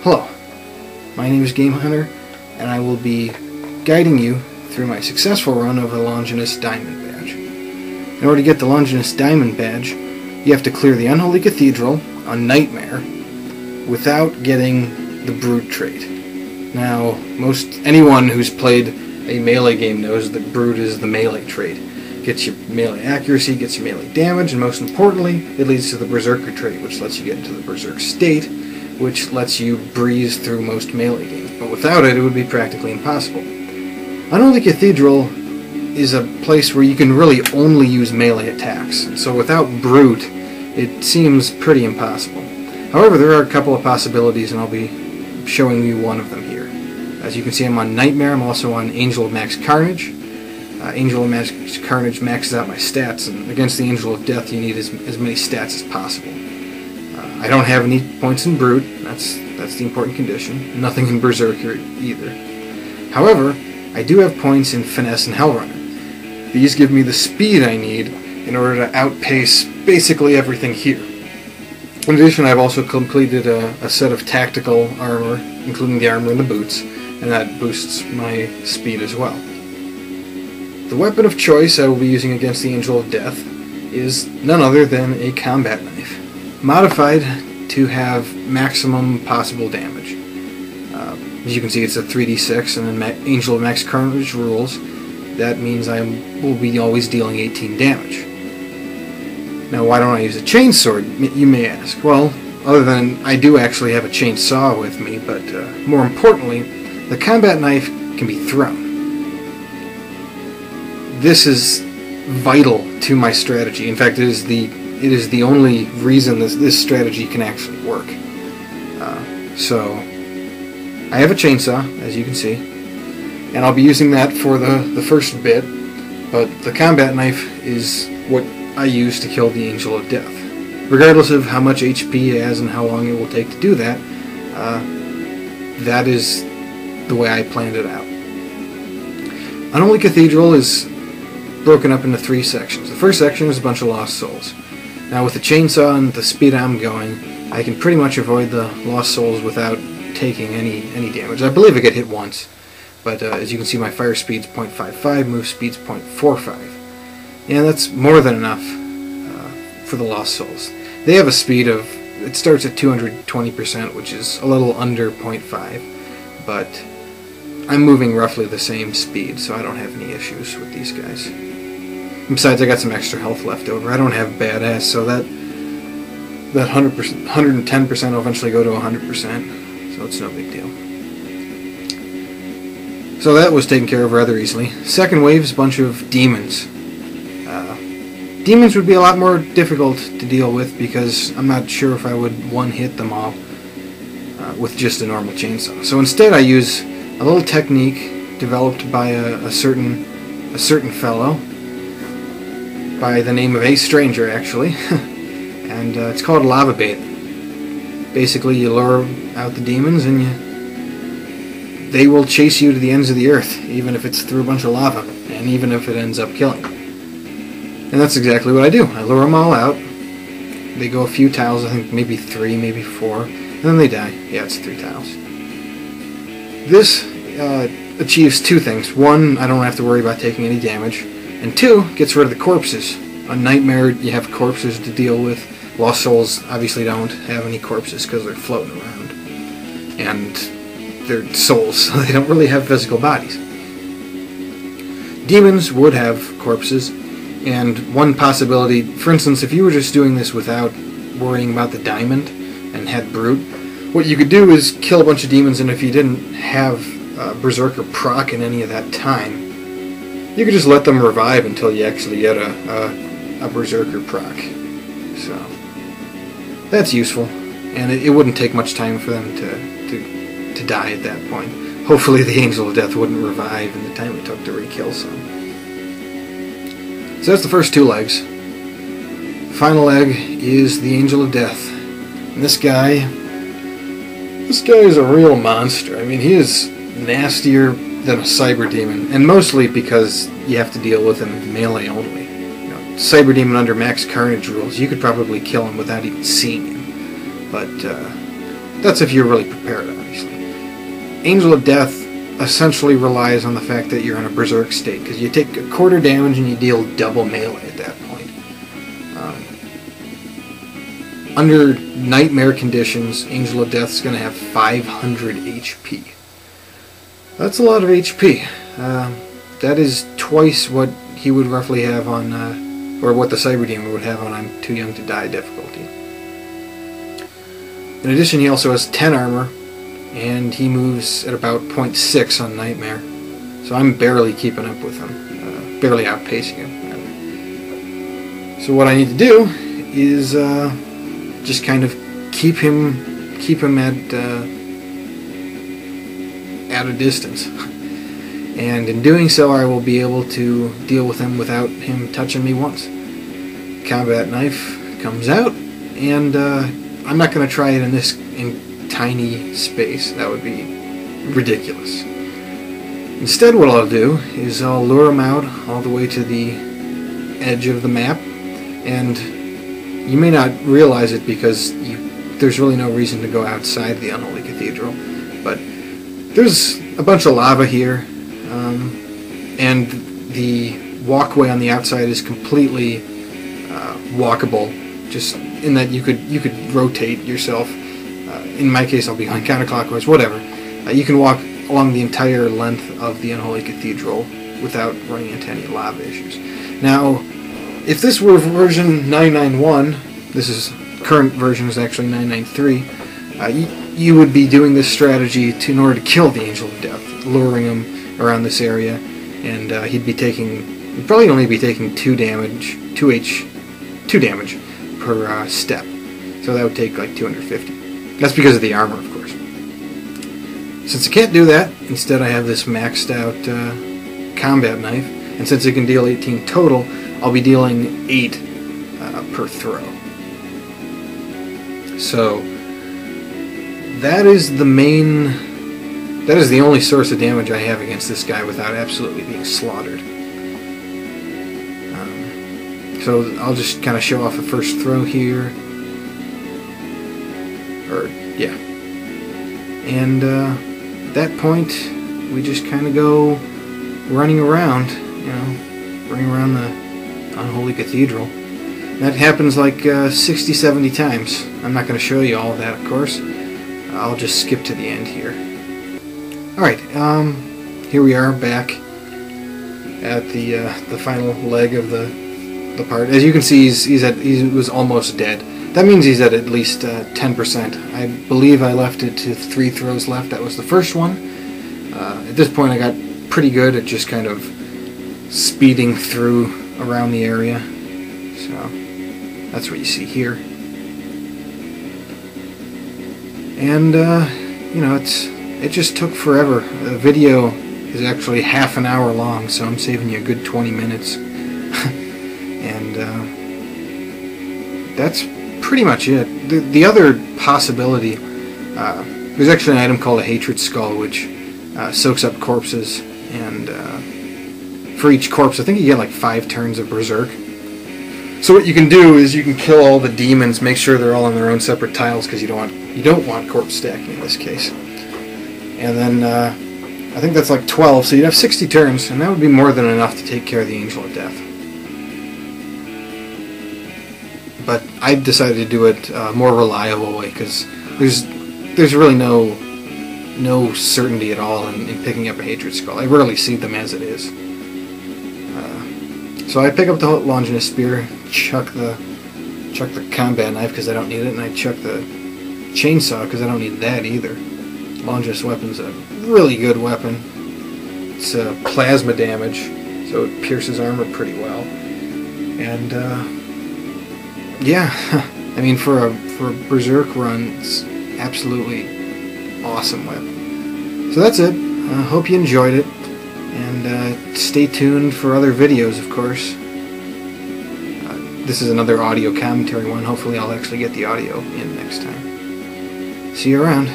Hello, my name is Game Hunter, and I will be guiding you through my successful run of a Longinus Diamond badge. In order to get the Longinus Diamond badge, you have to clear the Unholy Cathedral on Nightmare without getting the Brute trait. Now, anyone who's played a melee game knows that Brute is the melee trait. Gets you melee accuracy, gets you melee damage, and most importantly, it leads to the Berserker trait, which lets you get into the Berserk state, which lets you breeze through most melee games. But without it, it would be practically impossible. Unholy Cathedral is a place where you can really only use melee attacks, so without Brute, it seems pretty impossible. However, there are a couple of possibilities, and I'll be showing you one of them here. As you can see, I'm on Nightmare. I'm also on Angel of Max Carnage. Angel of Max Carnage maxes out my stats, and against the Angel of Death, you need as many stats as possible. I don't have any points in Brute. That's the important condition. Nothing in Berserker either. However, I do have points in Finesse and Hellrunner. These give me the speed I need in order to outpace basically everything here. In addition, I've also completed a set of tactical armor, including the armor and the boots, and that boosts my speed as well. The weapon of choice I will be using against the Angel of Death is none other than a combat knife, modified to have maximum possible damage. As you can see, it's a 3d6, and then Angel of Max Carnage rules. That means I will be always dealing 18 damage. Now, why don't I use a chainsword, you may ask? Well, other than I do actually have a chainsaw with me, but more importantly, the combat knife can be thrown. This is vital to my strategy. In fact, it is the only reason this strategy can actually work. So, I have a chainsaw, as you can see, and I'll be using that for the first bit, but the combat knife is what I use to kill the Angel of Death. Regardless of how much HP it has and how long it will take to do that, that is the way I planned it out. Unholy Cathedral is broken up into 3 sections. The first section is a bunch of lost souls. Now with the chainsaw and the speed I'm going, I can pretty much avoid the lost souls without taking any damage. I believe I get hit once, but as you can see, my fire speed's 0.55, move speed's 0.45. And that's more than enough for the lost souls. They have a speed of, it starts at 220%, which is a little under 0.5, but I'm moving roughly the same speed, so I don't have any issues with these guys. Besides, I got some extra health left over. I don't have badass, so that 100%, 110% will eventually go to 100%, so it's no big deal. So that was taken care of rather easily. Second wave is a bunch of demons. Demons would be a lot more difficult to deal with because I'm not sure if I would one-hit them all with just a normal chainsaw. So instead I use a little technique developed by a certain fellow by the name of A Stranger, actually, and it's called lava bait. Basically, you lure out the demons and they will chase you to the ends of the earth, even if it's through a bunch of lava, and even if it ends up killing you. And that's exactly what I do. I lure them all out. They go a few tiles, I think maybe 3, maybe 4, and then they die. Yeah, it's 3 tiles. This achieves 2 things. 1, I don't have to worry about taking any damage, and 2, gets rid of the corpses. On Nightmare, you have corpses to deal with. Lost Souls obviously don't have any corpses because they're floating around. And they're souls, so they don't really have physical bodies. Demons would have corpses, and one possibility, for instance, if you were just doing this without worrying about the diamond and had Brute, what you could do is kill a bunch of demons, and if you didn't have Berserker proc in any of that time, you could just let them revive until you actually get a Berserker proc. So that's useful, and it wouldn't take much time for them to die at that point. Hopefully the Angel of Death wouldn't revive in the time it took to re-kill some. So that's the first 2 legs. The final leg is the Angel of Death. And this guy is a real monster. I mean, he is nastier than a Cyber Demon, and mostly because you have to deal with him melee only. You know, Cyber Demon under Max Carnage rules, you could probably kill him without even seeing him. But that's if you're really prepared, obviously. Angel of Death essentially relies on the fact that you're in a berserk state, because you take a quarter damage and you deal double melee at that point. Under nightmare conditions, Angel of Death is going to have 500 HP. That's a lot of HP. That is twice what he would roughly have on, or what the Cyber Demon would have on I'm Too Young to Die difficulty. In addition, he also has 10 armor, and he moves at about 0.6 on Nightmare. So I'm barely keeping up with him, barely outpacing him. So what I need to do is just kind of keep him at a distance. And in doing so, I will be able to deal with him without him touching me once. Combat Knife comes out, and I'm not going to try it in tiny space. That would be ridiculous. Instead, what I'll do is I'll lure him out all the way to the edge of the map, and you may not realize it because there's really no reason to go outside the Unholy Cathedral, but there's a bunch of lava here, and the walkway on the outside is completely walkable, just in that you could rotate yourself. In my case, I'll be going counterclockwise, whatever. You can walk along the entire length of the Unholy Cathedral without running into any lava issues. Now, if this were version 991, current version is actually 993, you would be doing this strategy in order to kill the Angel of Death, luring him around this area, and he'd probably only be taking 2 damage per step. So that would take like 250. That's because of the armor, of course. Since I can't do that, instead I have this maxed out combat knife, and since it can deal 18 total, I'll be dealing 8 per throw. So that is the only source of damage I have against this guy without absolutely being slaughtered. So I'll just kind of show off the first throw here. Yeah. And at that point, we just kind of go running around, running around the Unholy Cathedral. That happens like 60-70 times. I'm not going to show you all of that, of course. I'll just skip to the end here. Alright, here we are back at the final leg of the part. As you can see, he was almost dead. That means he's at least 10%. I believe I left it to 3 throws left. That was the first one. At this point I got pretty good at just kind of speeding through around the area. So that's what you see here. And it just took forever. The video is actually half an hour long, so I'm saving you a good 20 minutes. And that's pretty much it. The other possibility, there's actually an item called a Hatred Skull, which soaks up corpses, and for each corpse, I think you get like 5 turns of Berserk. So what you can do is you can kill all the demons, make sure they're all on their own separate tiles, because you don't want corpse stacking in this case. And then I think that's like 12, so you'd have 60 turns, and that would be more than enough to take care of the Angel of Death. But I decided to do it a more reliable way, because there's really no certainty at all in picking up a Hatred Skull. I rarely see them as it is. So I pick up the Longinus Spear, chuck the combat knife because I don't need it, and I chuck the chainsaw because I don't need that either. Longinus weapon's a really good weapon. It's plasma damage, so it pierces armor pretty well. And yeah, I mean for a Berserk run, it's absolutely awesome weapon. So that's it. Hope you enjoyed it, and stay tuned for other videos, of course. This is another audio commentary one. Hopefully I'll actually get the audio in next time. See you around.